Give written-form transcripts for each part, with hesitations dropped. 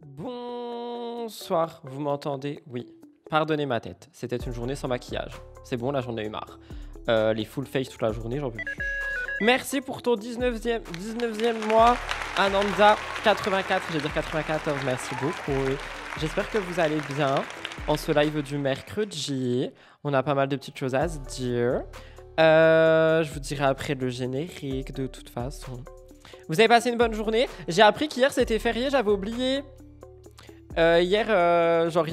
Bonsoir, vous m'entendez? Oui. Pardonnez ma tête, c'était une journée sans maquillage. C'est bon, là j'en ai eu marre. Les full face toute la journée, j'en peux plus. Merci pour ton 19e mois, Ananda 84, je vais dire 94, merci beaucoup. J'espère que vous allez bien en ce live du mercredi. On a pas mal de petites choses à se dire. Je vous dirai après le générique de toute façon. Vous avez passé une bonne journée? J'ai appris qu'hier c'était férié, j'avais oublié. Hier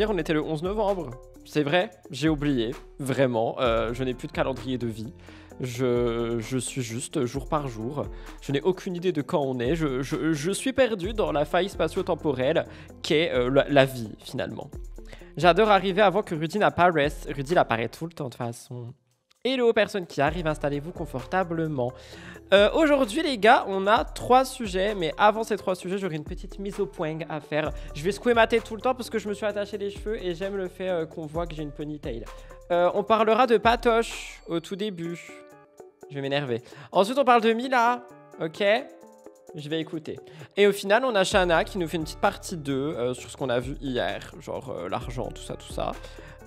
on était le 11 novembre. C'est vrai, j'ai oublié, vraiment. Je n'ai plus de calendrier de vie. Je suis juste jour par jour. Je n'ai aucune idée de quand on est. Je suis perdu dans la faille spatio-temporelle qu'est la vie, finalement. J'adore arriver avant que Rudy n'apparaisse. Rudy, il apparaît tout le temps, de toute façon. Hello, personne qui arrive, installez-vous confortablement. Aujourd'hui, les gars, on a 3 sujets. Mais avant ces 3 sujets, j'aurai une petite mise au point à faire. Je vais secouer ma tête tout le temps parce que je me suis attaché les cheveux et j'aime le fait qu'on voit que j'ai une ponytail. On parlera de Patoche au tout début. Je vais m'énerver. Ensuite, on parle de Mila. Ok, je vais écouter. Et au final, on a Shana qui nous fait une petite partie 2 sur ce qu'on a vu hier. Genre l'argent, tout ça, tout ça.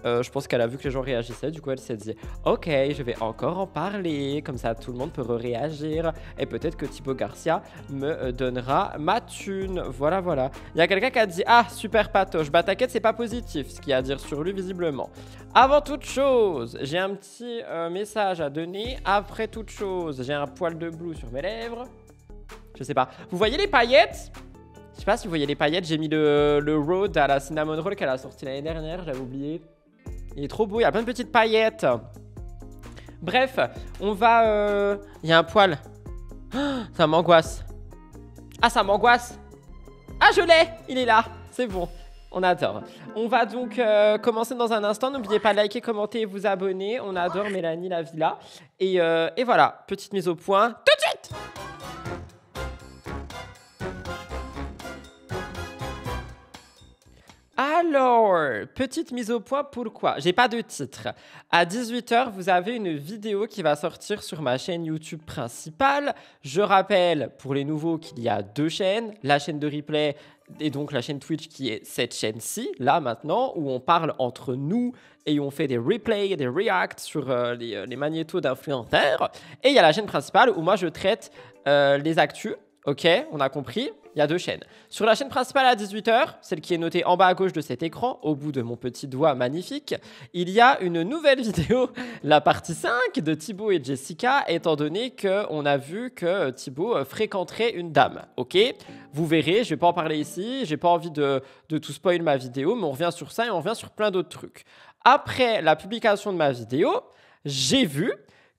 Je pense qu'elle a vu que les gens réagissaient, du coup elle s'est dit ok, je vais encore en parler, comme ça tout le monde peut réagir et peut-être que Thibaut Garcia me donnera ma thune. Voilà, voilà. Il y a quelqu'un qui a dit ah super Patoche, bah t'inquiète, c'est pas positif ce qu'il y a à dire sur lui visiblement. Avant toute chose, j'ai un petit message à donner. Après toute chose, j'ai un poil de bleu sur mes lèvres. Je sais pas. Vous voyez les paillettes? Je sais pas si vous voyez les paillettes, j'ai mis le Road à la Cinnamon Roll qu'elle a sorti l'année dernière, j'avais oublié. Il est trop beau, il y a plein de petites paillettes. Bref, on va... Il y a un poil. Ça m'angoisse. Ah, ça m'angoisse. Ah, je l'ai. Il est là. C'est bon. On adore. On va donc commencer dans un instant. N'oubliez pas de liker, commenter et vous abonner. On adore Mélanie la Villa. Et voilà, petite mise au point. Tout de suite. Alors, petite mise au point, pourquoi? J'ai pas de titre. À 18 h, vous avez une vidéo qui va sortir sur ma chaîne YouTube principale. Je rappelle, pour les nouveaux, qu'il y a 2 chaînes. La chaîne de replay et donc la chaîne Twitch qui est cette chaîne-ci, là maintenant, où on parle entre nous et on fait des replays et des reacts sur les magnétos d'influenceurs. Et il y a la chaîne principale où moi je traite les actus. Ok, on a compris. Il y a 2 chaînes. Sur la chaîne principale à 18 h, celle qui est notée en bas à gauche de cet écran, au bout de mon petit doigt magnifique, il y a une nouvelle vidéo, la partie 5 de Thibaut et Jessica, étant donné qu'on a vu que Thibaut fréquenterait une dame. Ok, vous verrez, je vais pas en parler ici, j'ai pas envie de tout spoil ma vidéo, mais on revient sur ça et on revient sur plein d'autres trucs. Après la publication de ma vidéo, j'ai vu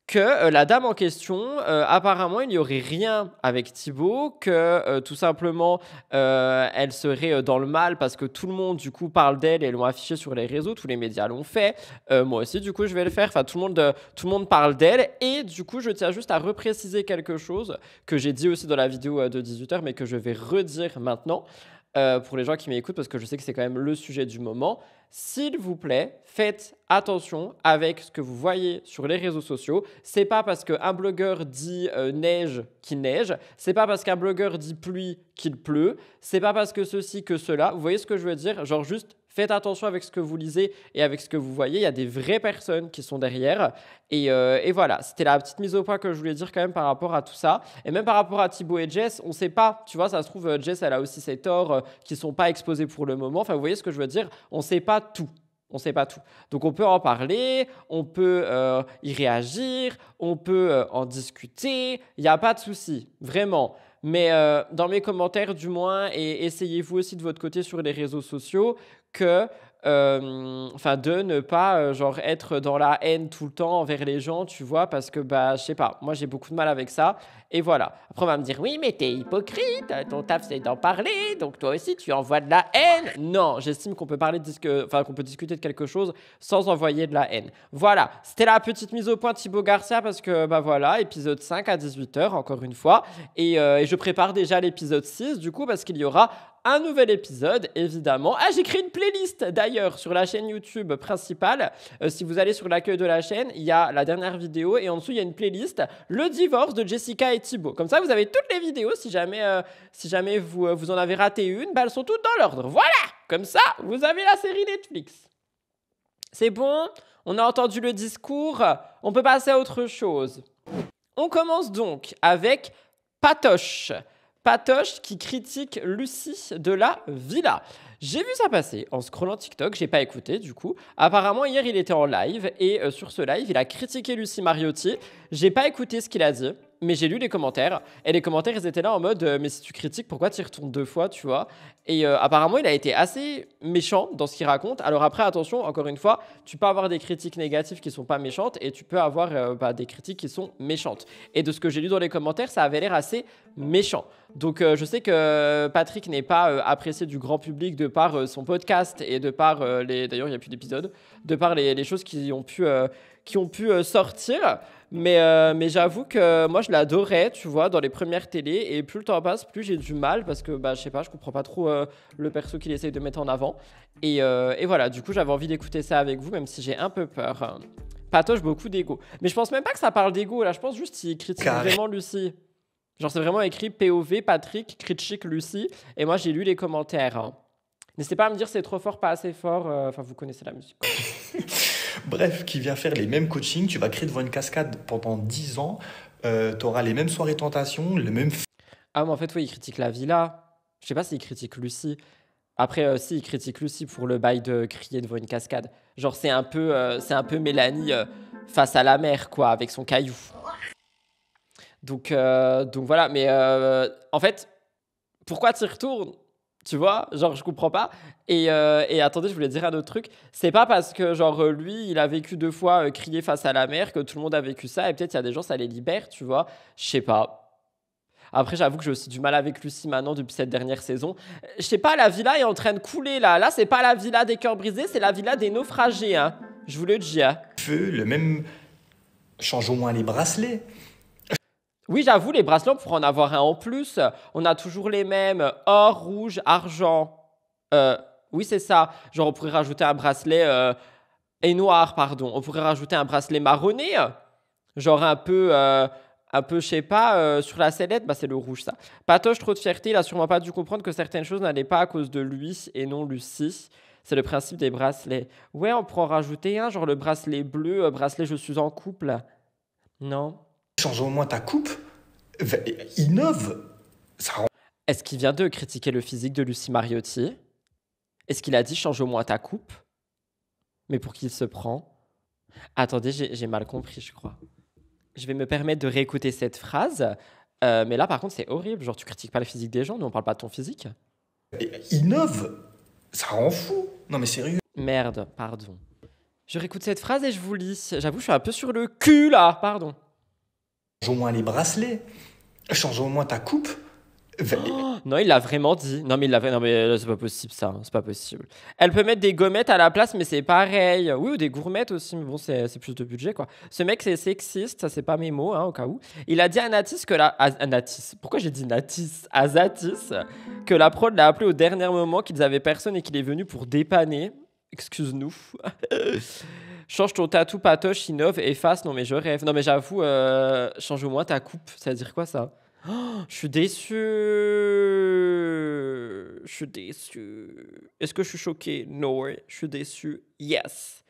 que la dame en question, apparemment, il n'y aurait rien avec Thibaut, que tout simplement, elle serait dans le mal parce que tout le monde, du coup, parle d'elle et l'ont affiché sur les réseaux, tous les médias l'ont fait. Moi aussi, du coup, je vais le faire. Enfin, tout le monde parle d'elle. Et du coup, je tiens juste à repréciser quelque chose que j'ai dit aussi dans la vidéo de 18 h, mais que je vais redire maintenant. Pour les gens qui m'écoutent, parce que je sais que c'est quand même le sujet du moment. S'il vous plaît, faites attention avec ce que vous voyez sur les réseaux sociaux. C'est pas parce qu'un blogueur dit neige qu'il neige. C'est pas parce qu'un blogueur dit pluie qu'il pleut. C'est pas parce que ceci que cela. Vous voyez ce que je veux dire? Genre juste faites attention avec ce que vous lisez et avec ce que vous voyez. Il y a des vraies personnes qui sont derrière. Et voilà, c'était la petite mise au point que je voulais dire quand même par rapport à tout ça. Et même par rapport à Thibaut et Jess, on ne sait pas. Tu vois, ça se trouve, Jess, elle a aussi ses torts qui ne sont pas exposés pour le moment. Enfin, vous voyez ce que je veux dire? On ne sait pas tout. On ne sait pas tout. Donc, on peut en parler, on peut y réagir, on peut en discuter. Il n'y a pas de souci, vraiment. Mais dans mes commentaires, du moins, et essayez-vous aussi de votre côté sur les réseaux sociaux que... de ne pas genre être dans la haine tout le temps envers les gens, tu vois, parce que je sais pas, moi j'ai beaucoup de mal avec ça. Et voilà, après on va me dire oui mais t'es hypocrite, ton taf c'est d'en parler, donc toi aussi tu envoies de la haine. Non, j'estime qu'on peut qu'on peut discuter de quelque chose sans envoyer de la haine. Voilà, c'était la petite mise au point Thibaut Garcia, parce que voilà, épisode 5 à 18 h encore une fois, et je prépare déjà l'épisode 6 du coup, parce qu'il y aura un nouvel épisode, évidemment. Ah, j'ai créé une playlist d'ailleurs sur la chaîne YouTube principale. Si vous allez sur l'accueil de la chaîne, il y a la dernière vidéo et en dessous, il y a une playlist, le divorce de Jessica et Thibaut. Comme ça, vous avez toutes les vidéos. Si jamais vous en avez raté une, bah, elles sont toutes dans l'ordre. Voilà! Comme ça, vous avez la série Netflix. C'est bon? On a entendu le discours. On peut passer à autre chose. On commence donc avec Patoche. Patoche qui critique Lucie de la villa. J'ai vu ça passer en scrollant TikTok, j'ai pas écouté du coup. Apparemment hier il était en live et sur ce live il a critiqué Lucie Mariotti. J'ai pas écouté ce qu'il a dit, mais j'ai lu les commentaires. Et les commentaires ils étaient là en mode mais si tu critiques pourquoi tu y retournes 2 fois, tu vois. Et apparemment il a été assez méchant dans ce qu'il raconte. Alors après attention, encore une fois, tu peux avoir des critiques négatives qui sont pas méchantes et tu peux avoir des critiques qui sont méchantes. Et de ce que j'ai lu dans les commentaires, ça avait l'air assez méchant. Donc je sais que Patrick n'est pas apprécié du grand public de par son podcast et de par d'ailleurs il n'y a plus d'épisodes, de par les choses qui ont pu sortir. Mais j'avoue que moi je l'adorais, tu vois, dans les premières télés. Et plus le temps passe, plus j'ai du mal parce que je sais pas, je comprends pas trop le perso qu'il essaye de mettre en avant. Et voilà, du coup j'avais envie d'écouter ça avec vous, même si j'ai un peu peur. Patoche, beaucoup d'ego. Mais je pense même pas que ça parle d'ego là, je pense juste qu'il critique vraiment Lucie. Genre, c'est vraiment écrit POV, Patrick, critique Lucie. Et moi, j'ai lu les commentaires. N'hésitez pas à me dire c'est trop fort, pas assez fort. Enfin, vous connaissez la musique. Bref, qui vient faire les mêmes coachings, tu vas crier devant une cascade pendant 10 ans, tu auras les mêmes soirées tentations, le même... Ah, mais en fait, oui, il critique la villa. Je sais pas s'il critique Lucie. Après, si, il critique Lucie pour le bail de crier devant une cascade. Genre, c'est un peu Mélanie face à la mer, quoi, avec son caillou. Donc voilà, mais en fait, pourquoi tu y retournes? Tu vois, genre je comprends pas. Et attendez, je voulais dire un autre truc. C'est pas parce que genre lui, il a vécu 2 fois crier face à la mer que tout le monde a vécu ça. Et peut-être il y a des gens, ça les libère, tu vois. Je sais pas. Après, j'avoue que j'ai aussi du mal avec Lucie maintenant depuis cette dernière saison. Je sais pas, la villa est en train de couler là. Là, c'est pas la villa des cœurs brisés, c'est la villa des naufragés, hein. Je vous le dis, hein. feu, le même... Change au moins les bracelets. Oui, j'avoue, les bracelets, on pourrait en avoir un en plus. On a toujours les mêmes, or, rouge, argent. Euh, oui, c'est ça. Genre, on pourrait rajouter un bracelet et noir, pardon. On pourrait rajouter un bracelet marronné. Genre un peu, je sais pas, sur la sellette, c'est le rouge, ça. Patoche, trop de fierté, il a sûrement pas dû comprendre que certaines choses n'allaient pas à cause de lui et non Lucie. C'est le principe des bracelets. Ouais, on pourrait en rajouter un, genre le bracelet bleu, bracelet je suis en couple. Non? Change au moins ta coupe. Innove. Ça rend... Est-ce qu'il vient de critiquer le physique de Lucie Mariotti? Est-ce qu'il a dit change au moins ta coupe? Mais pour qui il se prend? Attendez, j'ai mal compris, je crois. Je vais me permettre de réécouter cette phrase. Mais là, par contre, c'est horrible. Genre, tu critiques pas le physique des gens, nous on parle pas de ton physique. Innove. Ça rend fou. Non mais sérieux. Merde, pardon. Je réécoute cette phrase et je vous lis. J'avoue, je suis un peu sur le cul là, pardon. Change au moins les bracelets. Change au moins ta coupe. Non, il l'a vraiment dit. Non, mais c'est pas possible ça. C'est pas possible. Elle peut mettre des gommettes à la place, mais c'est pareil. Oui, ou des gourmettes aussi, mais bon, c'est plus de budget quoi. Ce mec, c'est sexiste, ça c'est pas mes mots, hein, au cas où. Il a dit à Natis que la. À Natis. Pourquoi j'ai dit Natis? À Zatis, que la prod l'a appelé au dernier moment, qu'ils avaient personne et qu'il est venu pour dépanner. Excuse-nous. Change ton tatou, Patoche, innove, efface. Non, mais je rêve. Non, mais j'avoue, change au moins ta coupe. Ça veut dire quoi ça? Oh, je suis déçu. Je suis déçu. Est-ce que je suis choqué? Non. Je suis déçu. Yes.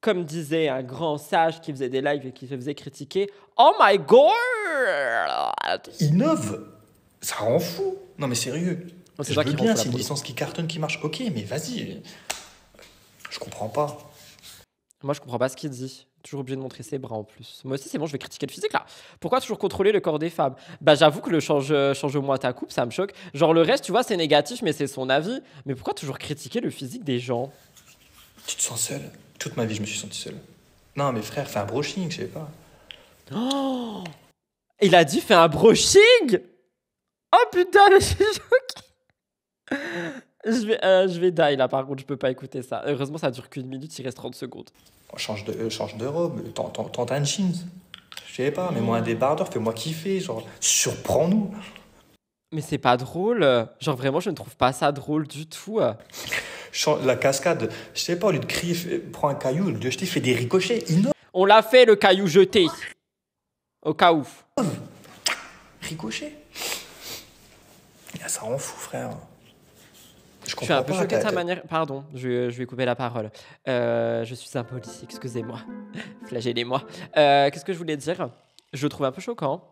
Comme disait un grand sage qui faisait des lives et qui se faisait critiquer. Oh my god! Innove. Ça rend fou. Non mais sérieux. Oh, je veux bien, c'est une licence qui cartonne, qui marche. Ok, mais vas-y. Je comprends pas. Moi, je comprends pas ce qu'il dit. Toujours obligé de montrer ses bras en plus. Moi aussi, c'est bon, je vais critiquer le physique là. Pourquoi toujours contrôler le corps des femmes? J'avoue que le change au moins ta coupe, ça me choque. Genre, le reste, tu vois, c'est négatif, mais c'est son avis. Mais pourquoi toujours critiquer le physique des gens? Tu te sens seul? Toute ma vie, je me suis senti seul. Non, mais frère, fais un brushing, je sais pas. Oh, il a dit fais un brushing? Oh putain, mais je suis choquée. Je vais die là, par contre, je peux pas écouter ça. Heureusement, ça dure qu'une minute, il reste 30 secondes. Change de robe, tente un jeans. Je sais pas, mets-moi un débardeur, fais-moi kiffer, genre, surprends-nous. Mais c'est pas drôle. Genre vraiment, je ne trouve pas ça drôle du tout. La cascade, je sais pas, au lieu de crier, prends un caillou, de jeter, fais des ricochets. Innove. On l'a fait, le caillou jeté. Au cas où. Ricochet. Ça rend fou, frère. Je Je suis un comprends peu pas. choquée de sa manière. Pardon, je vais couper la parole. Je suis impoli, excusez-moi. Flagellez-moi. Qu'est-ce que je voulais dire? Je le trouve un peu choquant.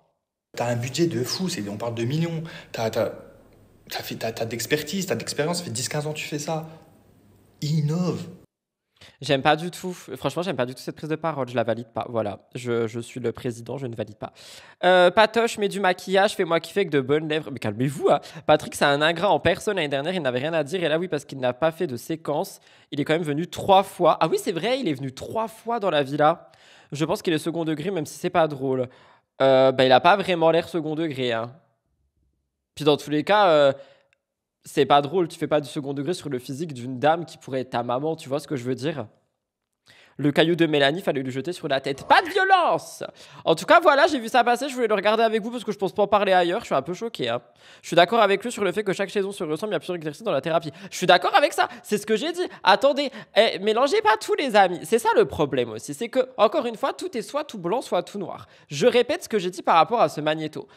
T'as un budget de fou, on parle de millions. T'as d'expertise, t'as d'expérience, ça fait 10-15 ans que tu fais ça. Innove. J'aime pas du tout. Franchement, j'aime pas du tout cette prise de parole. Je la valide pas. Voilà. Je suis le président, je ne valide pas. Patoche, mets du maquillage, fais-moi kiffer avec de bonnes lèvres. Mais calmez-vous, hein. Patrick, c'est un ingrat en personne. L'année dernière, il n'avait rien à dire. Et là, oui, parce qu'il n'a pas fait de séquence. Il est quand même venu 3 fois. Ah oui, c'est vrai, il est venu 3 fois dans la villa. Je pense qu'il est second degré, même si c'est pas drôle. Il a pas vraiment l'air second degré, hein. Puis dans tous les cas, c'est pas drôle. Tu fais pas du second degré sur le physique d'une dame qui pourrait être ta maman. Tu vois ce que je veux dire? Le caillou de Mélanie, fallait lui jeter sur la tête. Pas de violence! En tout cas, voilà, j'ai vu ça passer. Je voulais le regarder avec vous parce que je pense pas en parler ailleurs. Je suis un peu choqué, hein. Je suis d'accord avec lui sur le fait que chaque saison se ressemble. Il y a plusieurs exercices dans la thérapie. Je suis d'accord avec ça. C'est ce que j'ai dit. Attendez, mélangez pas tous les amis. C'est ça le problème aussi. C'est que, encore une fois, tout est soit tout blanc, soit tout noir. Je répète ce que j'ai dit par rapport à ce Magnéto.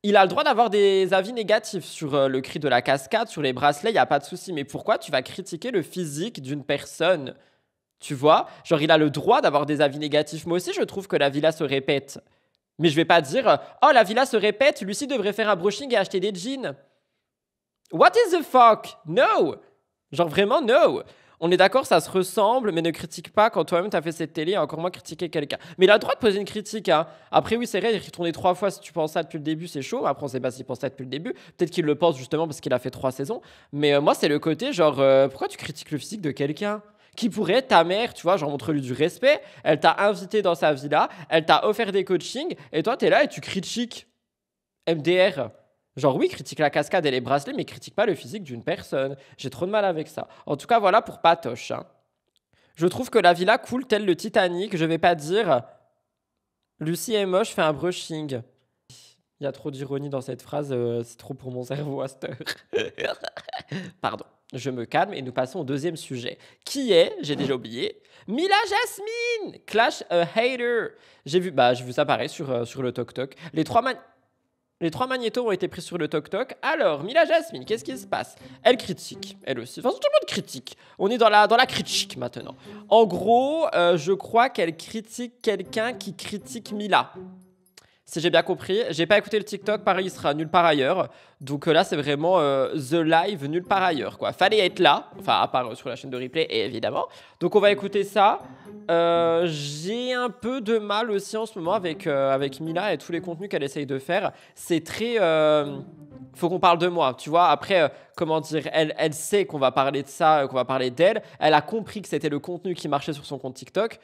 Il a le droit d'avoir des avis négatifs sur le cri de la cascade, sur les bracelets, il n'y a pas de souci. Mais pourquoi tu vas critiquer le physique d'une personne? Tu vois? Genre, il a le droit d'avoir des avis négatifs. Moi aussi, je trouve que la villa se répète. Mais je vais pas dire oh, la villa se répète, Lucie devrait faire un brushing et acheter des jeans. What is the fuck? No! Genre, vraiment, no! On est d'accord, ça se ressemble, mais ne critique pas quand toi-même t'as fait cette télé et encore moins critiquer quelqu'un. Mais il a le droit de poser une critique, hein. Après, oui, c'est vrai, il retourné 3 fois si tu penses ça depuis le début, c'est chaud. Après, on sait pas s'il pense ça depuis le début. Peut-être qu'il le pense justement parce qu'il a fait 3 saisons. Mais moi, c'est le côté genre, pourquoi tu critiques le physique de quelqu'un qui pourrait être ta mère, tu vois, genre montre-lui du respect. Elle t'a invité dans sa villa, elle t'a offert des coachings, et toi, t'es là et tu critiques. MDR. Genre oui, critique la cascade et les bracelets, mais critique pas le physique d'une personne. J'ai trop de mal avec ça. En tout cas, voilà pour Patoche, hein. Je trouve que la villa coule tel le Titanic. Je vais pas dire Lucie est moche, fais un brushing. Il y a trop d'ironie dans cette phrase, c'est trop pour mon cerveau à cette heure. Pardon, je me calme et nous passons au deuxième sujet. Qui est, j'ai déjà oublié, Mila Jasmine, Clash a Hater. J'ai vu ça pareil sur le Tok Tok. Les trois magnétos ont été pris sur le toc-toc. Alors, Mila Jasmine, qu'est-ce qui se passe? Elle critique, elle aussi. Enfin, tout le monde critique. On est dans la critique maintenant. En gros, je crois qu'elle critique quelqu'un qui critique Mila. Si j'ai bien compris. J'ai pas écouté le TikTok, pareil, il sera nulle part ailleurs. Donc là, c'est vraiment The Live nulle part ailleurs, quoi. Fallait être là, enfin, à part sur la chaîne de replay, évidemment. Donc on va écouter ça. J'ai un peu de mal aussi en ce moment avec Mila et tous les contenus qu'elle essaye de faire. C'est très... faut qu'on parle de moi, tu vois. Après, comment dire, elle sait qu'on va parler de ça, qu'on va parler d'elle. Elle a compris que c'était le contenu qui marchait sur son compte TikTok.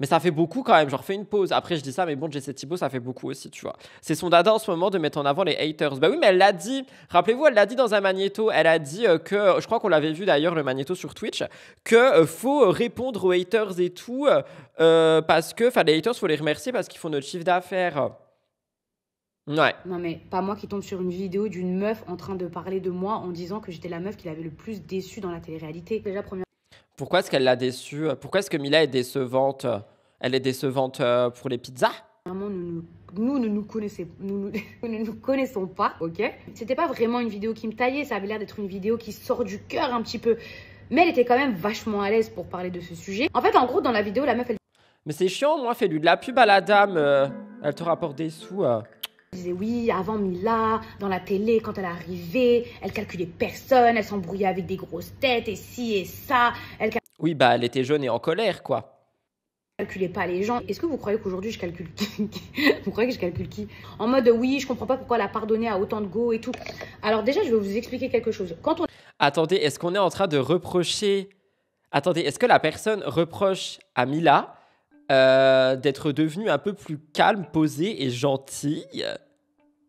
Mais ça fait beaucoup quand même, genre fais une pause. Après je dis ça, mais bon, Jessie Thibault, ça fait beaucoup aussi, tu vois. C'est son dada en ce moment de mettre en avant les haters. Bah oui, mais elle l'a dit, rappelez-vous, elle l'a dit dans un magnéto. Elle a dit que, je crois qu'on l'avait vu d'ailleurs, le magnéto sur Twitch, que faut répondre aux haters et tout, parce que, enfin, les haters, faut les remercier parce qu'ils font notre chiffre d'affaires. Ouais. Non mais pas moi qui tombe sur une vidéo d'une meuf en train de parler de moi en disant que j'étais la meuf qui l'avait le plus déçue dans la télé-réalité. Déjà, première Pourquoi est-ce qu'elle l'a déçue? Pourquoi est-ce que Mila est décevante? Elle est décevante pour les pizzas? Vraiment, nous ne nous connaissons pas, ok? C'était pas vraiment une vidéo qui me taillait, ça avait l'air d'être une vidéo qui sort du cœur un petit peu. Mais elle était quand même vachement à l'aise pour parler de ce sujet. En fait, en gros, dans la vidéo, la meuf, elle Mais c'est chiant, moi, fais-lui de la pub à la dame. Elle te rapporte des sous. disait oui, avant Mila, dans la télé, quand elle arrivait, elle calculait personne, elle s'embrouillait avec des grosses têtes et ci et ça. Elle Oui, bah, elle était jeune et en colère, quoi. calculais pas les gens. Est-ce que vous croyez qu'aujourd'hui je calcule qui? Vous croyez que je calcule qui? En mode oui, je comprends pas pourquoi elle a pardonné à autant de go et tout. Alors déjà, je vais vous expliquer quelque chose. Quand on Attendez, est-ce qu'on est en train de reprocher... Attendez, est-ce que la personne reproche à Mila d'être devenue un peu plus calme, posée et gentille?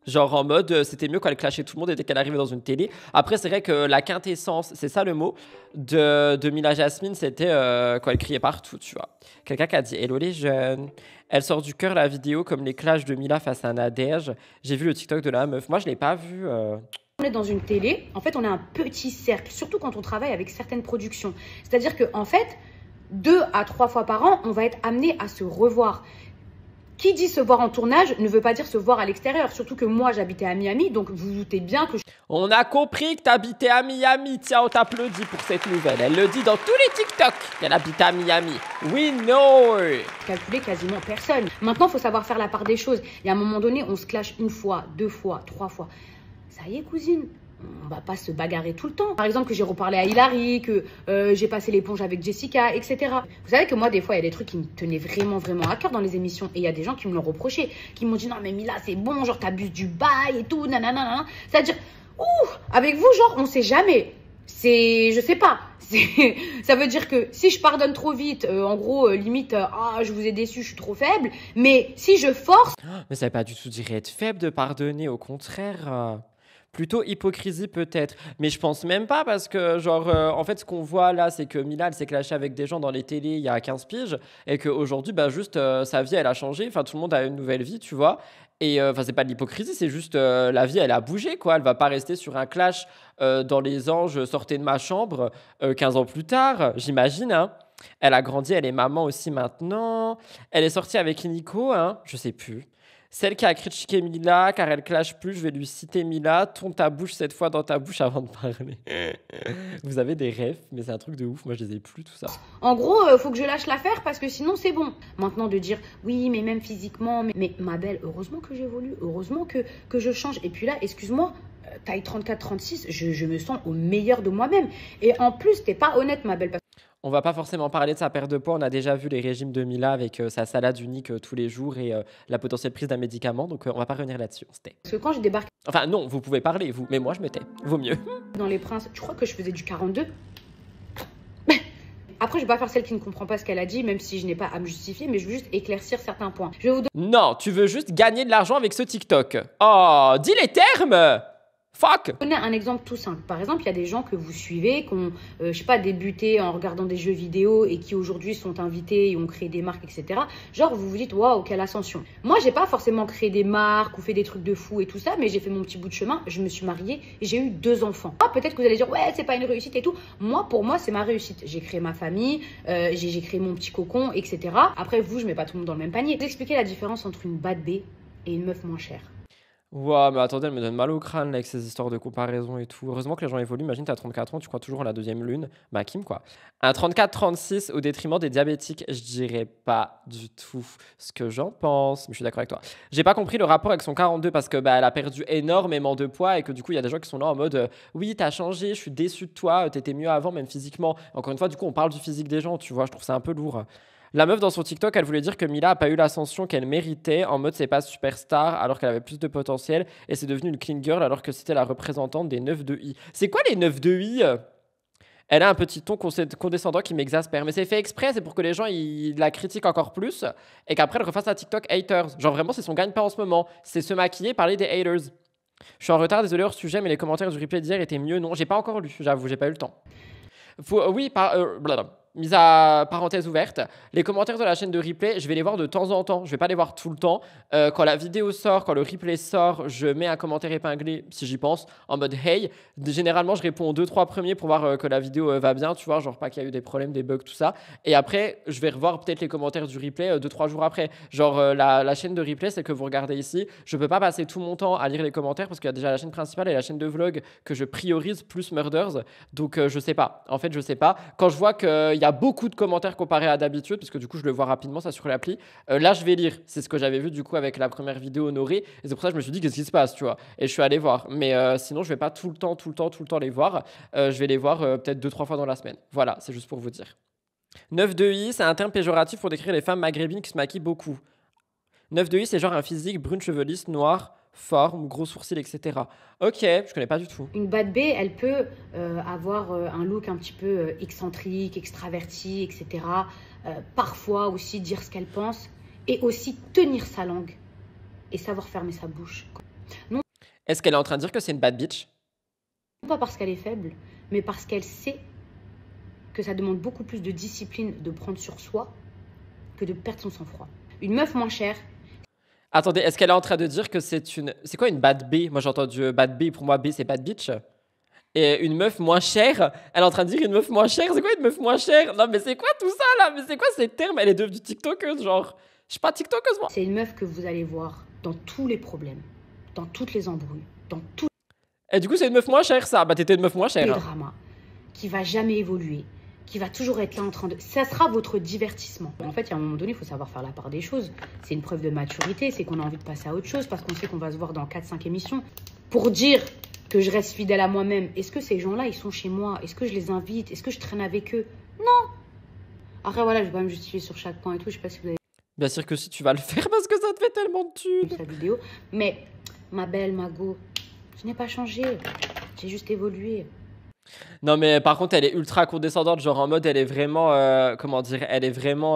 Genre en mode, c'était mieux quand elle clashait tout le monde et dès qu'elle arrivait dans une télé. Après, c'est vrai que la quintessence, c'est ça le mot, de Mila Jasmine, c'était quand elle criait partout, tu vois. Quelqu'un qui a dit « Hello les jeunes ». Elle sort du cœur la vidéo comme les clashs de Mila face à Nadège. J'ai vu le TikTok de la meuf. Moi, je l'ai pas vu. On est dans une télé, en fait, on a un petit cercle, surtout quand on travaille avec certaines productions. C'est-à-dire que, en fait, 2 à 3 fois par an, on va être amené à se revoir. Qui dit se voir en tournage ne veut pas dire se voir à l'extérieur. Surtout que moi, j'habitais à Miami, donc vous vous doutez bien que On a compris que t'habitais à Miami. Tiens, on t'applaudit pour cette nouvelle. Elle le dit dans tous les TikTok qu'elle habite à Miami. We know. calculais quasiment personne. Maintenant, il faut savoir faire la part des choses. Il y a un moment donné, on se clash 1 fois, 2 fois, 3 fois. Ça y est, cousine, on va pas se bagarrer tout le temps. Par exemple, que j'ai reparlé à Hilary, que j'ai passé l'éponge avec Jessica, etc. Vous savez que moi, des fois, il y a des trucs qui me tenaient vraiment, vraiment à cœur dans les émissions. Et il y a des gens qui me l'ont reproché, qui m'ont dit non, mais Mila, c'est bon, genre, t'abuses du bail et tout, nanana. C'est-à-dire, avec vous, genre, on sait jamais. Je sais pas. Ça veut dire que si je pardonne trop vite, en gros, limite, je vous ai déçu, je suis trop faible. Mais si je force. Mais ça veut pas du tout dire être faible de pardonner, au contraire. Plutôt hypocrisie peut-être. Mais je pense même pas parce que, genre, en fait, ce qu'on voit là, c'est que Mila, elle s'est clashée avec des gens dans les télés il y a 15 piges et qu'aujourd'hui, bah, juste, sa vie, elle a changé. Enfin, tout le monde a une nouvelle vie, tu vois. Et enfin, c'est pas de l'hypocrisie, c'est juste la vie, elle a bougé, quoi. Elle va pas rester sur un clash dans Les Anges, sortez de ma chambre 15 ans plus tard, j'imagine, hein. Elle a grandi, elle est maman aussi maintenant. Elle est sortie avec Nico, hein, je sais plus. Celle qui a critiqué Mila, car elle clash plus, je vais lui citer Mila. Tourne ta bouche cette fois dans ta bouche avant de parler. Vous avez des rêves, mais c'est un truc de ouf. Moi, je les ai plus, tout ça. En gros, faut que je lâche l'affaire parce que sinon, c'est bon. Maintenant, de dire oui, mais même physiquement, mais ma belle, heureusement que j'évolue, heureusement que je change. Et puis là, excuse-moi, taille 34-36, je me sens au meilleur de moi-même. Et en plus, t'es pas honnête, ma belle. On va pas forcément parler de sa perte de poids. On a déjà vu les régimes de Mila avec sa salade unique tous les jours et la potentielle prise d'un médicament. Donc, on va pas revenir là-dessus. On se tait. Parce que quand j'ai débarqué Enfin, non, vous pouvez parler, vous. Mais moi, je me tais. Vaut mieux. dans Les Princes, tu crois que je faisais du 42? Après, je vais pas faire celle qui ne comprend pas ce qu'elle a dit, même si je n'ai pas à me justifier, mais je veux juste éclaircir certains points. Je vais vous Non, tu veux juste gagner de l'argent avec ce TikTok. Oh, dis les termes. Fuck. donner un exemple tout simple. Par exemple, il y a des gens que vous suivez, qui ont, je sais pas, débuté en regardant des jeux vidéo et qui aujourd'hui sont invités et ont créé des marques, etc. Genre, vous vous dites, waouh, quelle ascension. Moi, j'ai pas forcément créé des marques ou fait des trucs de fou et tout ça, mais j'ai fait mon petit bout de chemin. Je me suis mariée et j'ai eu 2 enfants. Peut-être que vous allez dire, ouais, c'est pas une réussite et tout. Moi, pour moi, c'est ma réussite. J'ai créé ma famille, j'ai créé mon petit cocon, etc. Après, vous, je mets pas tout le monde dans le même panier. Je vais vous expliquer la différence entre une bad B et une meuf moins chère. Ouah, mais attendez, elle me donne mal au crâne là, avec ces histoires de comparaison et tout. Heureusement que les gens évoluent. Imagine, t'as 34 ans, tu crois toujours en la deuxième lune. Bah, Kim, quoi. Un 34-36 au détriment des diabétiques, je dirais pas du tout ce que j'en pense. Mais je suis d'accord avec toi. J'ai pas compris le rapport avec son 42 parce que bah, elle a perdu énormément de poids et que du coup, il y a des gens qui sont là en mode oui, t'as changé, je suis déçu de toi, t'étais mieux avant, même physiquement. Encore une fois, du coup, on parle du physique des gens, tu vois. Je trouve ça un peu lourd. La meuf dans son TikTok, elle voulait dire que Mila a pas eu l'ascension qu'elle méritait, en mode c'est pas superstar alors qu'elle avait plus de potentiel et c'est devenu une clean girl alors que c'était la représentante des 9 de I. C'est quoi les 9 de I? Elle a un petit ton condescendant qui m'exaspère, mais c'est fait exprès, c'est pour que les gens ils la critiquent encore plus et qu'après elle refasse un TikTok haters. Genre vraiment c'est son gagne-pain en ce moment, c'est se maquiller, parler des haters. Je suis en retard, désolé hors sujet, mais les commentaires du replay d'hier étaient mieux. Non, j'ai pas encore lu, j'avoue, j'ai pas eu le temps. Oui, mise à parenthèse ouverte, les commentaires de la chaîne de replay, je vais les voir de temps en temps. Je vais pas les voir tout le temps. Quand la vidéo sort, quand le replay sort, je mets un commentaire épinglé si j'y pense, en mode hey. Généralement, je réponds aux 2-3 premiers pour voir que la vidéo va bien, tu vois, genre pas qu'il y a eu des problèmes, des bugs, tout ça. Et après, je vais revoir peut-être les commentaires du replay 2-3 jours après. Genre la chaîne de replay, c'est que vous regardez ici. Je peux pas passer tout mon temps à lire les commentaires parce qu'il y a déjà la chaîne principale et la chaîne de vlog que je priorise plus Murders. Donc je sais pas. En fait, je sais pas. Quand je vois qu'il y a beaucoup de commentaires comparé à d'habitude, parce que du coup, je le vois rapidement, ça sur l'appli. Là, je vais lire. C'est ce que j'avais vu du coup avec la première vidéo honorée. Et c'est pour ça que je me suis dit, qu'est-ce qui se passe, tu vois. Et je suis allé voir. Mais sinon, je vais pas tout le temps les voir. Je vais les voir peut-être 2-3 fois dans la semaine. Voilà, c'est juste pour vous dire. 9 de I, c'est un terme péjoratif pour décrire les femmes maghrébines qui se maquillent beaucoup. 9 de I, c'est genre un physique brune, cheveux lisses, noir, forme, gros sourcils, etc. Ok, je connais pas du tout. Une bad B, elle peut avoir un look un petit peu excentrique, extraverti, etc. Parfois aussi dire ce qu'elle pense et aussi tenir sa langue et savoir fermer sa bouche. Non Est-ce qu'elle est en train de dire que c'est une bad bitch? pas parce qu'elle est faible, mais parce qu'elle sait que ça demande beaucoup plus de discipline de prendre sur soi que de perdre son sang-froid. Une meuf moins chère. Attendez, est-ce qu'elle est en train de dire que c'est une... C'est quoi une bad B? Moi j'ai entendu bad B, pour moi B c'est bad bitch. Et une meuf moins chère, elle est en train de dire une meuf moins chère, c'est quoi une meuf moins chère? Non mais c'est quoi tout ça là? Mais c'est quoi ces termes? Elle est devenue TikTokeuse genre. Je suis pas TikTokeuse moi. C'est une meuf que vous allez voir dans tous les problèmes, dans toutes les embrouilles, dans tous Et du coup c'est une meuf moins chère ça. Bah t'étais une meuf moins les chère. Hein. dramas, qui va jamais évoluer, qui va toujours être là en train de... Ça sera votre divertissement. En fait, il y a un moment donné, il faut savoir faire la part des choses. C'est une preuve de maturité, c'est qu'on a envie de passer à autre chose parce qu'on sait qu'on va se voir dans 4-5 émissions. Pour dire que je reste fidèle à moi-même, est-ce que ces gens-là, ils sont chez moi? Est-ce que je les invite? Est-ce que je traîne avec eux? Non. Après, voilà, je vais pas me justifier sur chaque point et tout. Je sais pas si vous avez Bien sûr que si tu vas le faire parce que ça te fait tellement de thunes. vu sa vidéo. Mais, ma belle, ma go, je n'ai pas changé. J'ai juste évolué. Non mais par contre elle est ultra condescendante, genre en mode elle est vraiment, comment dire, elle est vraiment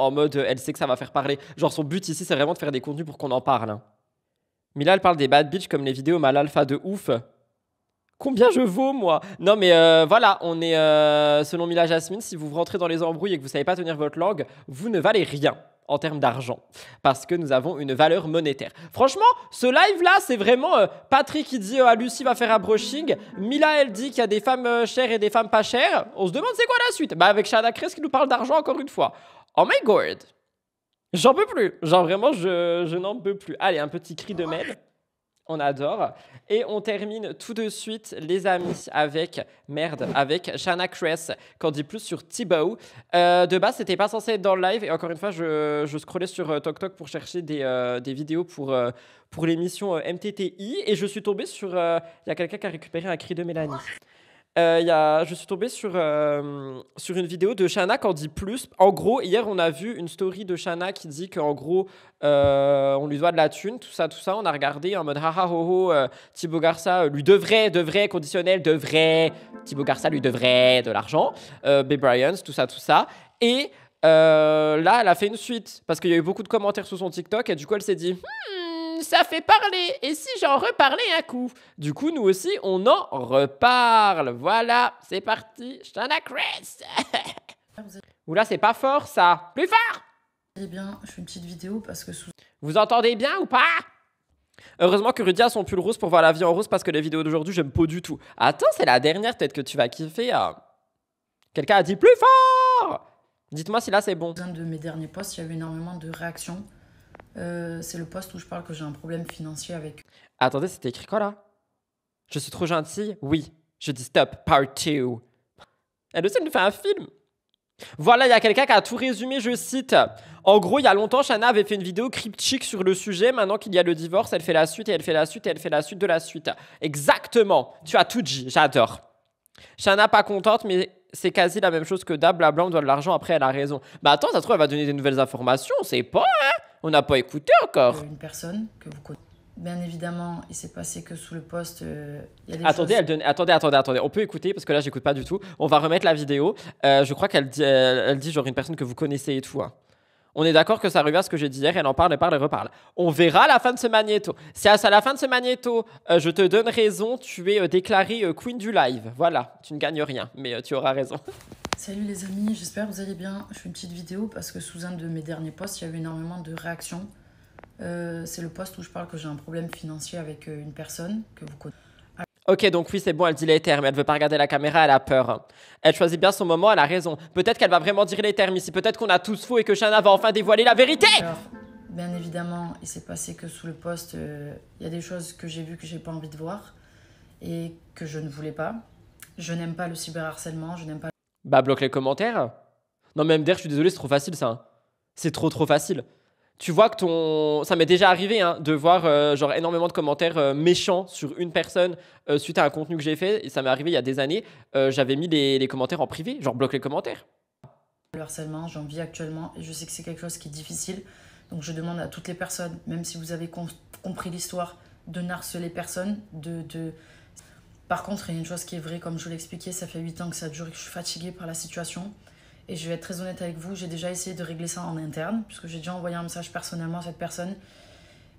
en mode, elle sait que ça va faire parler. Genre son but ici c'est vraiment de faire des contenus pour qu'on en parle. Hein. Mila elle parle des bad bitch comme les vidéos mal alpha de ouf. Combien je vaux moi? Non mais voilà, on est selon Mila Jasmine, si vous rentrez dans les embrouilles et que vous savez pas tenir votre langue, vous ne valez rien en termes d'argent parce que nous avons une valeur monétaire. Franchement, ce live là, c'est vraiment Patrick qui dit à Lucie va faire un brushing, Mila elle dit qu'il y a des femmes chères et des femmes pas chères. On se demande c'est quoi la suite? Bah avec Shana Kress qui nous parle d'argent encore une fois. Oh my god. J'en peux plus. Genre vraiment je n'en peux plus. Allez, un petit cri de Mel. On adore. Et on termine tout de suite, les amis, avec Shana Kress, qu'on dit plus sur Thibaut. De base, c'était pas censé être dans le live. Et encore une fois, je scrollais sur TokTok pour chercher des vidéos pour l'émission MTTI. Et je suis tombé sur... Il y a quelqu'un qui a récupéré un cri de Mélanie. Je suis tombé sur une vidéo de Shana qui en dit plus. En gros, hier, on a vu une story de Shana qui dit qu'en gros, on lui doit de la thune, tout ça. On a regardé en mode haha ho ho, Thibaut Garça lui devrait, conditionnel, devrait. Thibaut Garça lui devrait de l'argent. Babe Bryant, tout ça. Et là, elle a fait une suite parce qu'il y a eu beaucoup de commentaires sur son TikTok et du coup, elle s'est dit ça fait parler. Et si j'en reparlais un coup? Du coup, nous aussi, on en reparle. Voilà, c'est parti. Shana Kress. Oula, c'est pas fort, ça. Plus fort. Eh bien, je fais une petite vidéo parce que Vous entendez bien ou pas? Heureusement que Rudy a son pull rose pour voir la vie en rose parce que les vidéos d'aujourd'hui, j'aime pas du tout. Attends, c'est la dernière, peut-être que tu vas kiffer. Quelqu'un a dit plus fort. Dites-moi si là, c'est bon. un de mes derniers posts, il y a eu énormément de réactions. C'est le post où je parle que j'ai un problème financier avec... Attendez, c'était écrit quoi là? Je suis trop gentille? Oui. Je dis stop, part 2. Elle aussi, elle nous fait un film. Voilà, il y a quelqu'un qui a tout résumé, je cite. En gros, il y a longtemps, Shana avait fait une vidéo cryptique sur le sujet. Maintenant qu'il y a le divorce, elle fait la suite et elle fait la suite et elle fait la suite de la suite. Exactement. Tu as tout dit, j'adore. Shana pas contente, mais c'est quasi la même chose que d'hab. Blabla, on doit de l'argent, après elle a raison. Bah attends, ça se trouve, elle va donner des nouvelles informations, on sait pas, hein. On n'a pas écouté encore. Une personne que vous connaissez. Bien évidemment, il s'est passé que sous le post, il y a des Attendez, on peut écouter parce que là, j'écoute pas du tout. On va remettre la vidéo. Je crois qu'elle dit, elle dit genre une personne que vous connaissez et tout. Hein. On est d'accord que ça revient à ce que j'ai dit hier. Elle en parle, elle parle, elle reparle. On verra à la fin de ce magnéto. Si à la fin de ce magnéto, je te donne raison, tu es déclarée queen du live. Voilà, tu ne gagnes rien, mais tu auras raison. Salut les amis, j'espère que vous allez bien. Je fais une petite vidéo parce que sous un de mes derniers posts, il y a eu énormément de réactions. C'est le post où je parle que j'ai un problème financier avec une personne que vous connaissez. Ok, donc oui, c'est bon, elle dit les termes, elle veut pas regarder la caméra, elle a peur. Elle choisit bien son moment, elle a raison. Peut-être qu'elle va vraiment dire les termes ici, peut-être qu'on a tous faux et que Shana va enfin dévoiler la vérité. Alors, bien évidemment, il s'est passé que sous le post, il y a des choses que j'ai vues que j'ai pas envie de voir et que je ne voulais pas. Je n'aime pas le cyberharcèlement, je n'aime pas... Bah, bloque les commentaires. Non, mais MDR, je suis désolé, c'est trop facile ça. Hein. C'est trop facile. Tu vois que ça m'est déjà arrivé hein, de voir genre énormément de commentaires méchants sur une personne suite à un contenu que j'ai fait. Et ça m'est arrivé il y a des années. J'avais mis les commentaires en privé, genre bloque les commentaires. Le harcèlement, j'en vis actuellement et je sais que c'est quelque chose qui est difficile. Donc je demande à toutes les personnes, même si vous avez compris l'histoire, de n'harceler personne. Par contre, il y a une chose qui est vraie, comme je vous l'ai expliqué, ça fait 8 ans que ça dure et que je suis fatiguée par la situation. Et je vais être très honnête avec vous, j'ai déjà essayé de régler ça en interne, puisque j'ai déjà envoyé un message personnellement à cette personne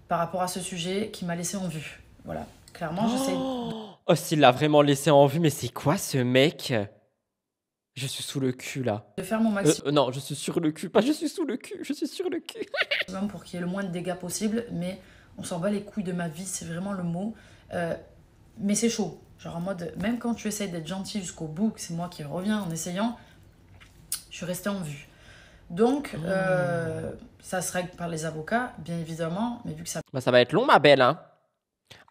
par rapport à ce sujet qui m'a laissé en vue. Voilà, clairement, j'essaie... Oh, s'il l'a vraiment laissé en vue, mais c'est quoi ce mec? Je suis sous le cul, là. de faire mon maximum Non, je suis sur le cul. Pas je suis sous le cul, je suis sur le cul. pour qu'il y ait le moins de dégâts possible, mais on s'en bat les couilles de ma vie, c'est vraiment le mot. Mais c'est chaud. Genre en mode, même quand tu essayes d'être gentil jusqu'au bout, que c'est moi qui reviens en essayant, je suis restée en vue. Donc, ça se règle par les avocats, bien évidemment, mais vu que ça Bah, ça va être long, ma belle, hein.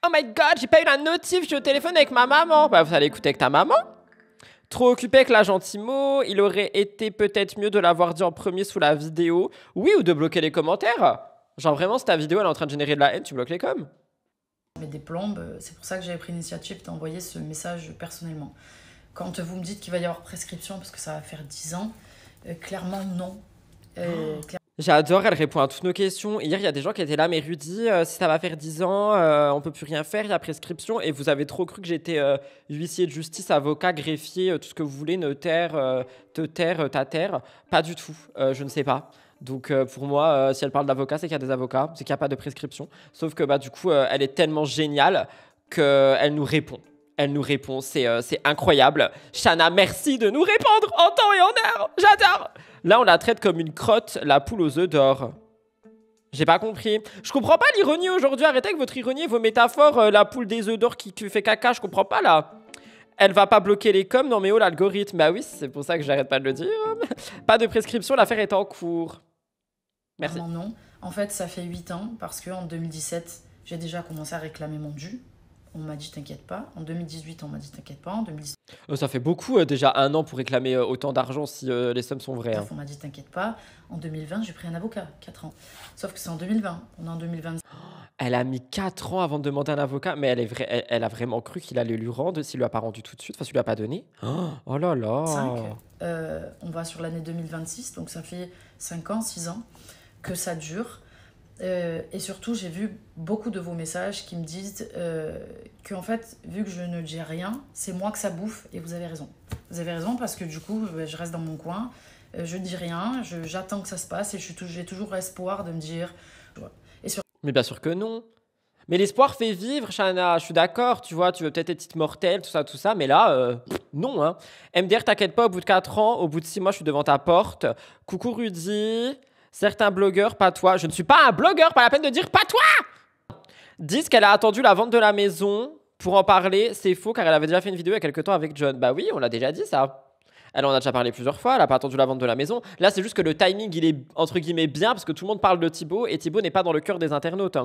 Oh my god, j'ai pas eu la notif, je suis au téléphone avec ma maman. Bah, vous allez écouter avec ta maman. Trop occupé avec la Gentimo, il aurait été peut-être mieux de l'avoir dit en premier sous la vidéo. Oui, ou de bloquer les commentaires. Genre vraiment, si ta vidéo elle est en train de générer de la haine, tu bloques les coms. met des plombes, c'est pour ça que j'avais pris l'initiative d'envoyer ce message personnellement. Quand vous me dites qu'il va y avoir prescription parce que ça va faire 10 ans, clairement non. J'adore, elle répond à toutes nos questions. Hier, il y a des gens qui étaient là, mais Rudy, si ça va faire 10 ans, on peut plus rien faire, il y a prescription. Et vous avez trop cru que j'étais huissier de justice, avocat, greffier, tout ce que vous voulez, notaire, tater. Pas du tout, je ne sais pas. Donc pour moi, si elle parle d'avocat, c'est qu'il y a des avocats, c'est qu'il n'y a pas de prescription. Sauf que bah, du coup, elle est tellement géniale qu'elle nous répond. Elle nous répond, c'est incroyable. Shana, merci de nous répondre en temps et en heure. J'adore. Là, on la traite comme une crotte, la poule aux œufs d'or. J'ai pas compris. Je comprends pas l'ironie aujourd'hui. Arrêtez avec votre ironie et vos métaphores. La poule des œufs d'or qui fait caca, je comprends pas là. Elle va pas bloquer les coms. Non mais oh, l'algorithme. Bah oui, c'est pour ça que j'arrête pas de le dire. Pas de prescription, l'affaire est en cours. Merci. Non. En fait, ça fait 8 ans parce qu'en 2017, j'ai déjà commencé à réclamer mon dû. On m'a dit t'inquiète pas. En 2018, on m'a dit t'inquiète pas. En 2019, Ça fait beaucoup déjà 1 an pour réclamer autant d'argent si les sommes sont vraies. Hein. on m'a dit t'inquiète pas. En 2020, j'ai pris un avocat, 4 ans. Sauf que c'est en 2020. On est en 2025. Elle a mis 4 ans avant de demander un avocat, mais elle a vraiment cru qu'il allait lui rendre s'il lui a pas rendu tout de suite. Enfin, s'il lui a pas donné. Oh là là. On va sur l'année 2026, donc ça fait 5 ans, 6 ans que ça dure. Et surtout, j'ai vu beaucoup de vos messages qui me disent que en fait, vu que je ne dis rien, c'est moi que ça bouffe, et vous avez raison. Vous avez raison parce que du coup, je reste dans mon coin, je dis rien, j'attends que ça se passe et j'ai toujours espoir de me dire... Mais bien sûr que non. Mais l'espoir fait vivre, Shana, je suis d'accord, tu vois, tu veux peut-être être petite mortelle, tout ça, mais là, non. Hein. MDR, t'inquiète pas, au bout de 4 ans, au bout de 6 mois, je suis devant ta porte. Coucou Rudy, certains blogueurs, pas toi. Je ne suis pas un blogueur, pas la peine de dire pas toi. Disent qu'elle a attendu la vente de la maison pour en parler. C'est faux, car elle avait déjà fait une vidéo il y a quelques temps avec John. Bah oui, on l'a déjà dit ça. Elle en a déjà parlé plusieurs fois, elle n'a pas attendu la vente de la maison. Là, c'est juste que le timing, il est entre guillemets bien, parce que tout le monde parle de Thibaut, et Thibaut n'est pas dans le cœur des internautes.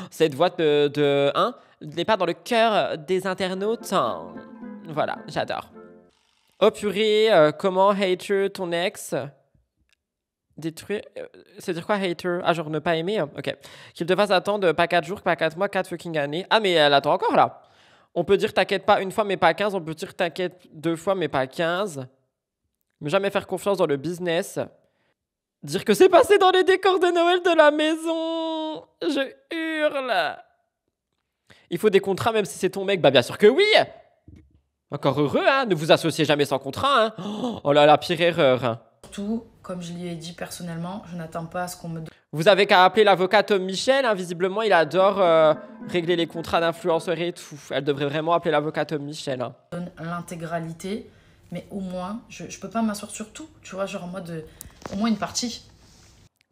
Cette voix n'est pas dans le cœur des internautes. Voilà, j'adore. Oh purée, comment hater ton ex détruire. C'est dire quoi hater? Ah, genre ne pas aimer? Ok. Qu'il te fasse attendre pas 4 jours, pas 4 mois, 4 fucking années. Ah, mais elle attend encore là. On peut dire t'inquiète pas une fois, mais pas 15. On peut dire t'inquiète 2 fois, mais pas 15. Ne jamais faire confiance dans le business. Dire que c'est passé dans les décors de Noël de la maison. Je hurle. Il faut des contrats même si c'est ton mec. Bah bien sûr que oui. Encore heureux, hein. Ne vous associez jamais sans contrat, hein. Oh là là, pire erreur. Hein. Surtout, comme je lui ai dit personnellement, je n'attends pas à ce qu'on me Vous avez qu'à appeler l'avocat Tom Michel. Hein. Visiblement, il adore régler les contrats d'influenceurs et tout. Elle devrait vraiment appeler l'avocat Tom Michel. Hein. donne l'intégralité. Mais au moins, je peux pas m'asseoir sur tout. Tu vois, genre en mode... au moins une partie.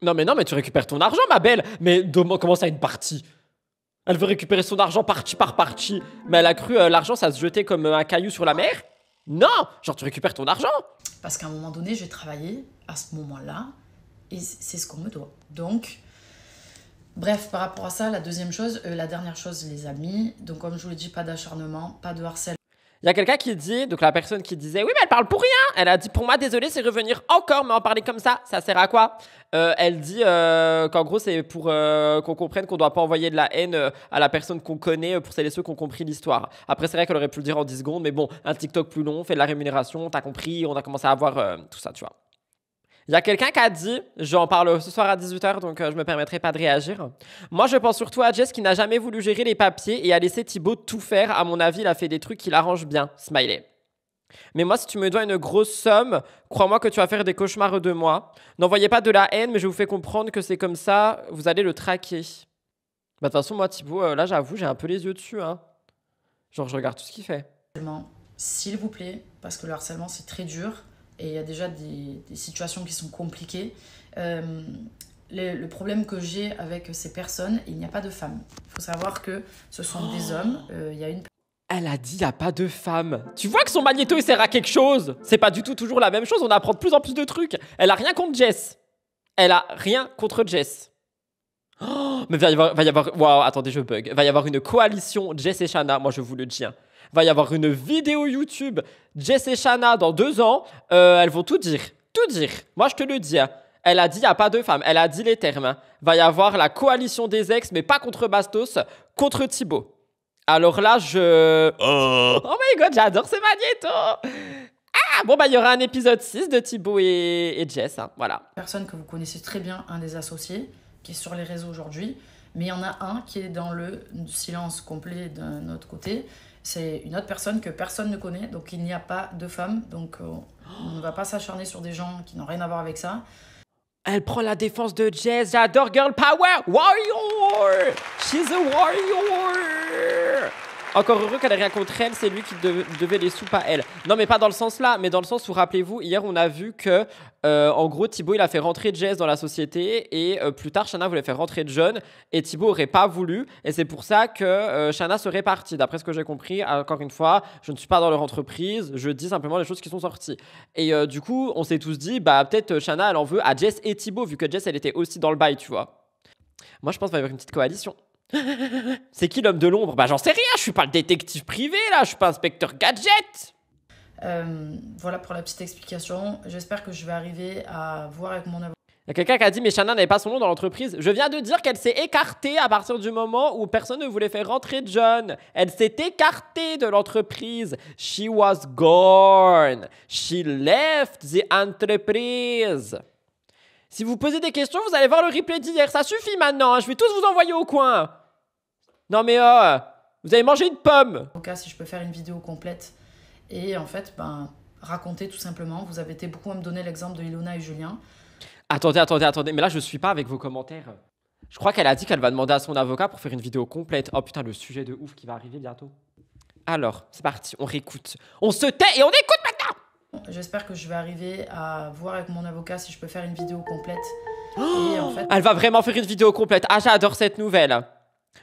Non, mais tu récupères ton argent, ma belle. Mais comment ça, une partie? Elle veut récupérer son argent partie par partie. Mais elle a cru l'argent, ça se jetait comme un caillou sur la mer? Non. Genre, tu récupères ton argent. Parce qu'à un moment donné, j'ai travaillé à ce moment-là. Et c'est ce qu'on me doit. Donc, bref, par rapport à ça, la dernière chose, les amis. Donc, comme je vous l'ai dit, pas d'acharnement, pas de harcèlement. Il y a quelqu'un qui dit, donc la personne qui disait, oui, mais elle parle pour rien. Elle a dit, pour moi, désolé, c'est revenir encore, mais en parler comme ça sert à quoi? Elle dit qu'en gros, c'est pour qu'on comprenne qu'on ne doit pas envoyer de la haine à la personne qu'on connaît pour celles et ceux qui ont compris l'histoire. Après, c'est vrai qu'elle aurait pu le dire en 10 secondes, mais bon, un TikTok plus long, fait de la rémunération, t'as compris, on a commencé à avoir tout ça, tu vois. Il y a quelqu'un qui a dit, j'en parle ce soir à 18h, donc je me permettrai pas de réagir. Moi, je pense surtout à Jess qui n'a jamais voulu gérer les papiers et a laissé Thibaut tout faire. À mon avis, il a fait des trucs qui l'arrangent bien. Smiley. Mais moi, si tu me dois une grosse somme, crois-moi que tu vas faire des cauchemars de moi. N'envoyez pas de la haine, mais je vous fais comprendre que c'est comme ça, vous allez le traquer. Bah, de toute façon, moi, Thibaut, là, j'avoue, j'ai un peu les yeux dessus. Hein. Genre, je regarde tout ce qu'il fait. s'il vous plaît, parce que le harcèlement c'est très dur et il y a déjà des situations qui sont compliquées. Le problème que j'ai avec ces personnes, il n'y a pas de femmes. Il faut savoir que ce sont des hommes. Il y a une Elle a dit, il n'y a pas de femme. Tu vois que son magnéto, il sert à quelque chose. C'est pas du tout toujours la même chose. On apprend de plus en plus de trucs. Elle a rien contre Jess. Elle a rien contre Jess. Oh, mais va y avoir... Waouh, attendez, je bug. Va y avoir une coalition Jess et Shanna. Moi, je vous le dis. Va y avoir une vidéo YouTube Jess et Shanna dans 2 ans. Elles vont tout dire. Tout dire. Moi, je te le dis. Elle a dit, il n'y a pas de femme. Elle a dit les termes. Va y avoir la coalition des ex, mais pas contre Bastos, contre Thibaut. Alors là, oh my god, j'adore ce magnéto. Ah, bon, bah, il y aura un épisode 6 de Thibaut et Jess. Voilà. personne que vous connaissez très bien, un des associés, qui est sur les réseaux aujourd'hui. Mais il y en a un qui est dans le silence complet d'un autre côté. C'est une autre personne que personne ne connaît. Donc, il n'y a pas de femme. Donc, on ne va pas s'acharner sur des gens qui n'ont rien à voir avec ça. Elle prend la défense de Jess. J'adore Girl Power. Warrior. She's a warrior. Encore heureux qu'elle ait rien contre elle, c'est lui qui devait les sous, pas elle. Non, mais pas dans le sens là, mais dans le sens où, rappelez-vous, hier, on a vu que, en gros, Thibaut, il a fait rentrer Jess dans la société et plus tard, Shanna voulait faire rentrer John et Thibaut aurait pas voulu. Et c'est pour ça que Shanna serait partie. D'après ce que j'ai compris, encore une fois, je ne suis pas dans leur entreprise, je dis simplement les choses qui sont sorties. Et du coup, on s'est tous dit, bah, peut-être Shanna, elle en veut à Jess et Thibaut, vu que Jess, elle était aussi dans le bail, tu vois. Moi, je pense qu'il va y avoir une petite coalition. C'est qui l'homme de l'ombre? Bah j'en sais rien, je suis pas le détective privé là, je suis pas inspecteur gadget. Voilà pour la petite explication. J'espère que je vais arriver à voir avec mon avocat. Il y a quelqu'un qui a dit mais Shanna n'avait pas son nom dans l'entreprise. Je viens de dire qu'elle s'est écartée à partir du moment où personne ne voulait faire rentrer John. Elle s'est écartée de l'entreprise. She was gone. She left the entreprise. Si vous posez des questions, vous allez voir le replay d'hier. Ça suffit maintenant, je vais tous vous envoyer au coin. Non mais vous avez mangé une pomme. Si je peux faire une vidéo complète et en fait, raconter tout simplement. Vous avez été beaucoup à me donner l'exemple de Ilona et Julien. Attendez, mais là je suis pas avec vos commentaires. Je crois qu'elle a dit qu'elle va demander à son avocat pour faire une vidéo complète. Oh putain, le sujet de ouf qui va arriver bientôt. Alors, c'est parti, on réécoute. On se tait et on écoute maintenant. J'espère que je vais arriver à voir avec mon avocat si je peux faire une vidéo complète. Et en fait... Elle va vraiment faire une vidéo complète. Ah, j'adore cette nouvelle.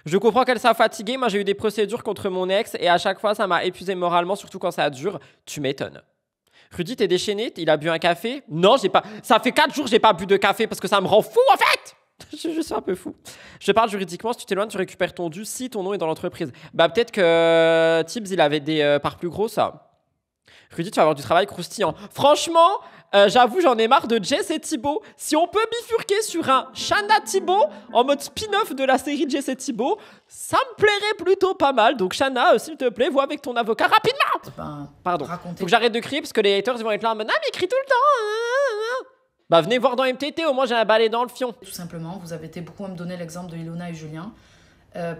Je comprends qu'elle soit fatiguée. Moi, j'ai eu des procédures contre mon ex et à chaque fois, ça m'a épuisé moralement, surtout quand ça dure. Tu m'étonnes. Rudy, t'es déchaîné? Il a bu un café? Non, j'ai pas. Ça fait 4 jours que j'ai pas bu de café parce que ça me rend fou en fait! Je suis un peu fou. Je parle juridiquement, si tu t'éloignes, tu récupères ton dû si ton nom est dans l'entreprise. Bah, peut-être que Tibbs, il avait des parts plus gros, ça. Rudy, tu vas avoir du travail croustillant. Franchement, j'avoue, j'en ai marre de Jess et Thibaut. Si on peut bifurquer sur un Shanna Thibaut en mode spin-off de la série Jess et Thibaut, ça me plairait plutôt pas mal. Donc Shanna, s'il te plaît, vois avec ton avocat rapidement. Pardon. Faut que j'arrête de crier parce que les haters ils vont être là en mode ah mais crie tout le temps. Bah venez voir dans MTT, au moins j'ai un balai dans le fion. Tout simplement, vous avez été beaucoup à me donner l'exemple de Ilona et Julien.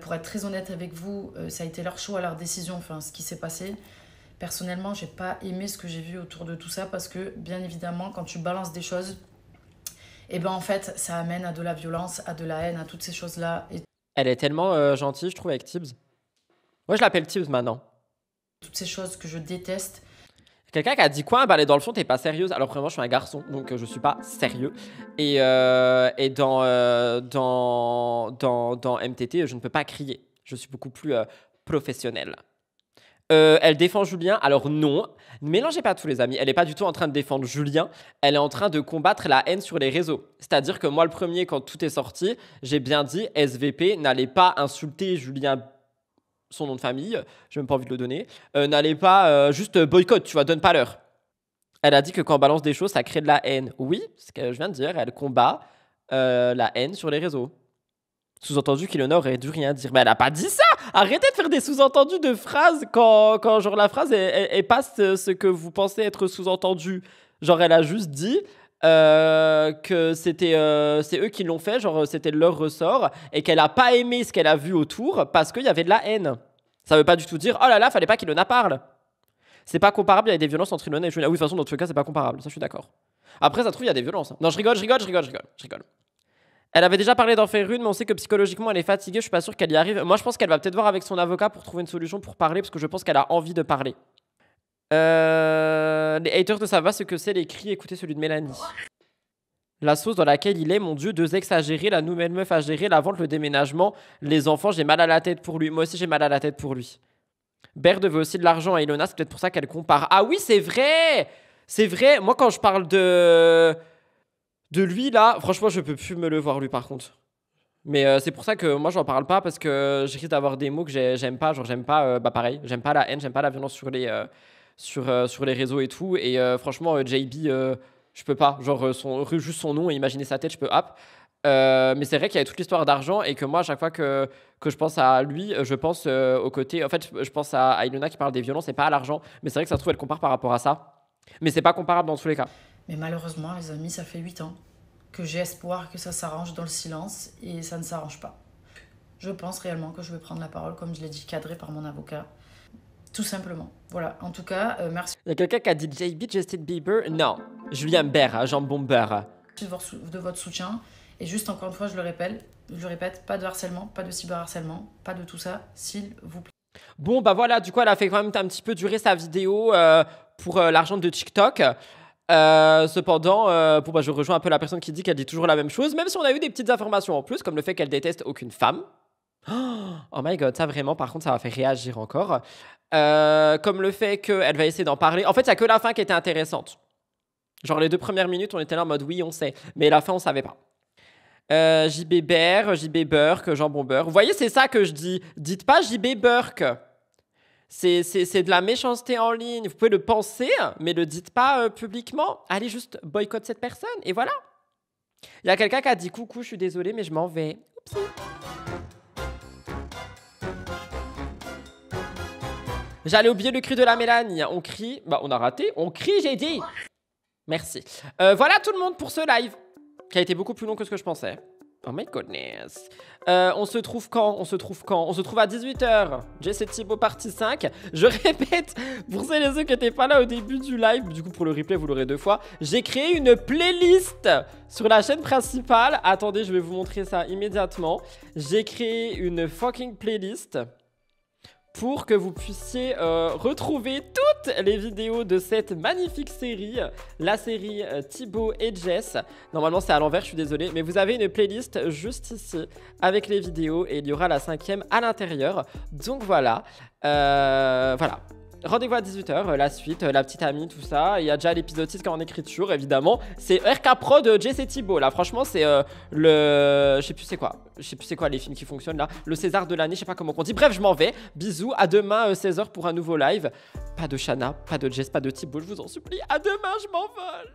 Pour être très honnête avec vous, ça a été leur choix, leur décision, enfin ce qui s'est passé. Personnellement, j'ai pas aimé ce que j'ai vu autour de tout ça parce que, bien évidemment, quand tu balances des choses, et ben en fait, ça amène à de la violence, à de la haine, à toutes ces choses-là. Et elle est tellement gentille, je trouve, avec Tibbs. Moi, je l'appelle Tibbs maintenant. Toutes ces choses que je déteste. Quelqu'un qui a dit quoi? Bah, dans le fond, t'es pas sérieuse. Alors, vraiment, je suis un garçon, donc je suis pas sérieux. Et dans MTT, je ne peux pas crier. Je suis beaucoup plus professionnel. Elle défend Julien. Alors non, ne mélangez pas tous les amis. Elle n'est pas du tout en train de défendre Julien. Elle est en train de combattre la haine sur les réseaux. C'est-à-dire que moi, le premier, quand tout est sorti, j'ai bien dit SVP, n'allez pas insulter Julien, son nom de famille. J'ai même pas envie de le donner. N'allez pas juste boycott, tu vois, donne pas l'heure. Elle a dit que quand on balance des choses, ça crée de la haine. Oui, c'est ce que je viens de dire. Elle combat la haine sur les réseaux. Sous-entendu qu'Ilona aurait dû rien dire. Mais elle a pas dit ça! Arrêtez de faire des sous-entendus de phrases quand genre la phrase est pas ce que vous pensez être sous-entendu. Genre elle a juste dit que c'est eux qui l'ont fait, genre c'était leur ressort et qu'elle a pas aimé ce qu'elle a vu autour parce qu'il y avait de la haine. Ça veut pas du tout dire oh là là, fallait pas qu'Ilona parle. C'est pas comparable, il y a des violences entre Ilona et Julien. Oui, de toute façon, dans tous les cas, c'est pas comparable. Ça, je suis d'accord. Après, ça se trouve, il y a des violences. Non, je rigole. Elle avait déjà parlé d'en faire une, mais on sait que psychologiquement, elle est fatiguée. Je suis pas sûr qu'elle y arrive. Moi, je pense qu'elle va peut-être voir avec son avocat pour trouver une solution pour parler, parce que je pense qu'elle a envie de parler. Les haters ne savent pas ce que c'est les cris. Écoutez celui de Mélanie. La sauce dans laquelle il est, mon Dieu, 2 ex à gérer, la nouvelle meuf à gérer, la vente, le déménagement, les enfants, j'ai mal à la tête pour lui. Moi aussi, j'ai mal à la tête pour lui. Baird veut aussi de l'argent à Ilona, c'est peut-être pour ça qu'elle compare. Ah oui, c'est vrai! C'est vrai, moi quand je parle de lui là, franchement, je peux plus me le voir lui par contre. Mais c'est pour ça que moi j'en parle pas parce que je risque d'avoir des mots que j'aime pas. Genre, j'aime pas, bah pareil, j'aime pas la haine, j'aime pas la violence sur les réseaux et tout. Et franchement, JB, je peux pas. Genre, juste son nom et imaginer sa tête, je peux hop. Mais c'est vrai qu'il y a toute l'histoire d'argent et que moi, à chaque fois que je pense à lui, je pense au côté. En fait, je pense à Ilona qui parle des violences et pas à l'argent. Mais c'est vrai que ça se trouve, elle compare par rapport à ça. Mais c'est pas comparable dans tous les cas. Mais malheureusement, les amis, ça fait 8 ans que j'ai espoir que ça s'arrange dans le silence et ça ne s'arrange pas. Je pense réellement que je vais prendre la parole, comme je l'ai dit, cadré par mon avocat. Tout simplement. Voilà, en tout cas, merci. Il y a quelqu'un qui a dit JB, Justin Bieber. Non, Julien Bert, jambon beurre. De votre soutien. Et juste encore une fois, je le répète, pas de harcèlement, pas de cyberharcèlement, pas de tout ça, s'il vous plaît. Bon, bah voilà, du coup, elle a fait quand même un petit peu durer sa vidéo pour l'argent de TikTok. Cependant, bon, bah, je rejoins un peu la personne qui dit qu'elle dit toujours la même chose, même si on a eu des petites informations en plus, comme le fait qu'elle déteste aucune femme. Oh my god, ça vraiment, par contre, ça m'a fait réagir encore. Comme le fait qu'elle va essayer d'en parler. En fait, il n'y a que la fin qui était intéressante. Genre, les 2 premières minutes, on était là en mode oui, on sait. Mais la fin, on savait pas. JB Bear, JB Burke, jambon beurre. Vous voyez, c'est ça que je dis. Dites pas JB Burke. C'est de la méchanceté en ligne. Vous pouvez le penser, mais le dites pas publiquement. Allez juste boycotter cette personne et voilà. Il y a quelqu'un qui a dit coucou, je suis désolée, mais je m'en vais. Oupsie. J'allais oublier le cri de la Mélanie. On crie. Bah, on a raté. On crie, j'ai dit. Merci. Voilà tout le monde pour ce live. Qui a été beaucoup plus long que ce que je pensais. Oh my goodness. On se trouve quand? On se trouve à 18h. Jess et Thibaut partie 5. Je répète, pour celles et ceux qui n'étaient pas là au début du live, du coup pour le replay vous l'aurez 2 fois, j'ai créé une playlist sur la chaîne principale. Attendez, je vais vous montrer ça immédiatement. J'ai créé une fucking playlist pour que vous puissiez retrouver toutes les vidéos de cette magnifique série, la série Thibaut et Jess. Normalement c'est à l'envers, je suis désolé, mais vous avez une playlist juste ici avec les vidéos et il y aura la 5e à l'intérieur. Donc voilà, voilà. Rendez-vous à 18h, la suite, la petite amie, tout ça. Il y a déjà l'épisode 6 qui est en écriture, évidemment. C'est RK Pro de Jess et Thibaut. Là, franchement, c'est le... Je sais plus c'est quoi. Je sais plus c'est quoi les films qui fonctionnent là. Le César de l'année, je sais pas comment on dit. Bref, je m'en vais. Bisous. À demain, 16h pour un nouveau live. Pas de Shana, pas de Jess, pas de Thibaut, je vous en supplie. À demain, je m'envole.